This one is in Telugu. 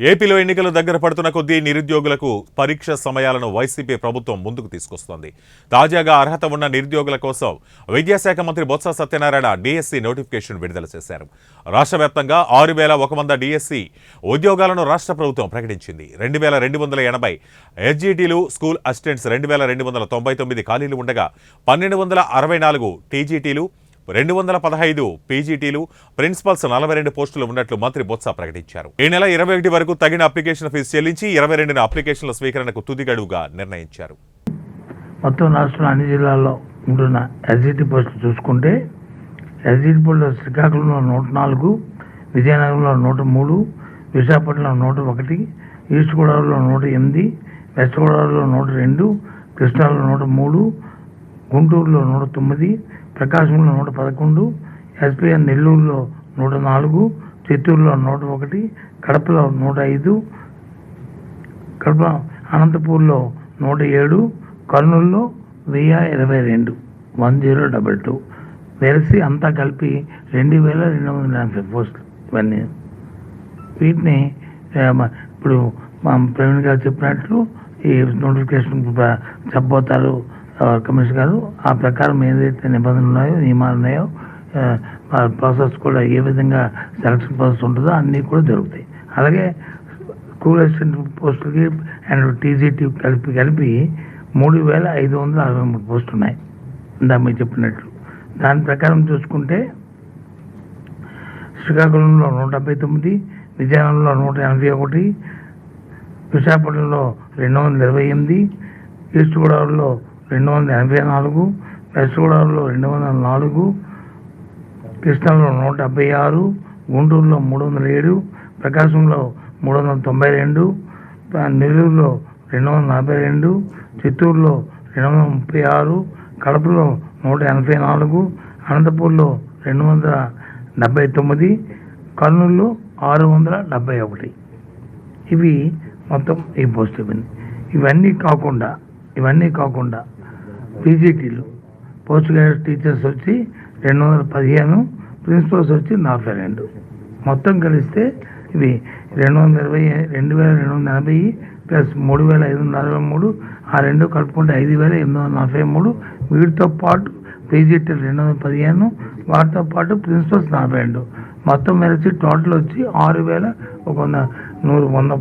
ఏపీలో ఎన్నికలు దగ్గర పడుతున్న కొద్దీ నిరుద్యోగులకు పరీక్ష సమయాలను వైసీపీ ప్రభుత్వం ముందుకు తీసుకొస్తోంది. తాజాగా అర్హత ఉన్న నిరుద్యోగుల కోసం విద్యాశాఖ మంత్రి బొత్స సత్యనారాయణ డిఎస్సి నోటిఫికేషన్ విడుదల చేశారు. రాష్ట్ర వ్యాప్తంగా 6,100 డిఎస్సి ఉద్యోగాలను రాష్ట్ర ప్రభుత్వం ప్రకటించింది. 2,280 ఎస్జీటీలు, స్కూల్ అసిస్టెంట్స్ 2,299 ఖాళీలు ఉండగా 1,264 టీజీటీలు, 215 పీజీటీలు, ప్రిన్సిపల్స్ 42 పోస్టులు ఉన్నట్లు మంత్రి బొత్స ప్రకటించారు. ఈ నెల 21 వరకు తగిన అప్లికేషన్ ఫీజు చెల్లించి 22న అప్లికేషన్ల స్వీకరణకు తుది గడువుగా నిర్ణయించారు. మొత్తం రాష్ట్రంలో అన్ని జిల్లాల్లో ఉంటున్న ఎస్జీటీ పోస్టులు చూసుకుంటే ఎస్జీటీ పోస్టులు శ్రీకాకుళంలో 104, విజయనగరంలో 103, విశాఖపట్నంలో 101, ఈస్ట్ గోదావరిలో 108, వెస్ట్ గోదావరిలో 102, కృష్ణాలో 103, గుంటూరులో 109, ప్రకాశంలో 111, ఎస్పీఎన్ నెల్లూరులో 104, చిత్తూరులో 101, కడపలో 105, కడప అనంతపూర్లో 107, కర్నూలులో 1022 వెరసి అంతా కలిపి 2,280 పోస్టులు. ఇవన్నీ వీటిని ఇప్పుడు మా ప్రవీణ్ గారు చెప్పినట్లు ఈ నోటిఫికేషన్ చెప్పబోతారు కమిషనర్ గారు. ఆ ప్రకారం ఏదైతే నిబంధనలు ఉన్నాయో, నియమాలు ఉన్నాయో, ప్రాసెస్ కూడా ఏ విధంగా సెలక్షన్ ప్రాసెస్ ఉంటుందో అన్నీ కూడా జరుగుతాయి. అలాగే స్కూల్ అసిస్టెంట్ పోస్టులకి అండ్ టీజీటీ కలిపి 3,563 పోస్టులు ఉన్నాయి. ఇందా మీరు చెప్పినట్లు దాని ప్రకారం చూసుకుంటే శ్రీకాకుళంలో 179, విజయనగరంలో 181, విశాఖపట్నంలో 228, ఈస్ట్ గోదావరిలో 284, వెస్ట్ గోదావరిలో 204, కృష్ణాలో 176, గుంటూరులో 307, ప్రకాశంలో 392, నెల్లూరులో 242, చిత్తూరులో 236, కడపలో 184, అనంతపూర్లో 279, కర్నూలులో 671. ఇవి మొత్తం ఈ పోస్టులు. ఇవన్నీ కాకుండా పీజీటీలు, పోస్ట్ గ్రాడ్యుయేట్ టీచర్స్ వచ్చి 215, ప్రిన్సిపల్స్ వచ్చి 42. మొత్తం కలిస్తే ఇవి 2,280 ప్లస్ 3,563, ఆ రెండు కలుపుకుంటే 5,843. వీటితో పాటు పీజీటీలు 215, వాటితో పాటు ప్రిన్సిపల్స్ 42. మొత్తం కలిసి టోటల్ వచ్చి 6,100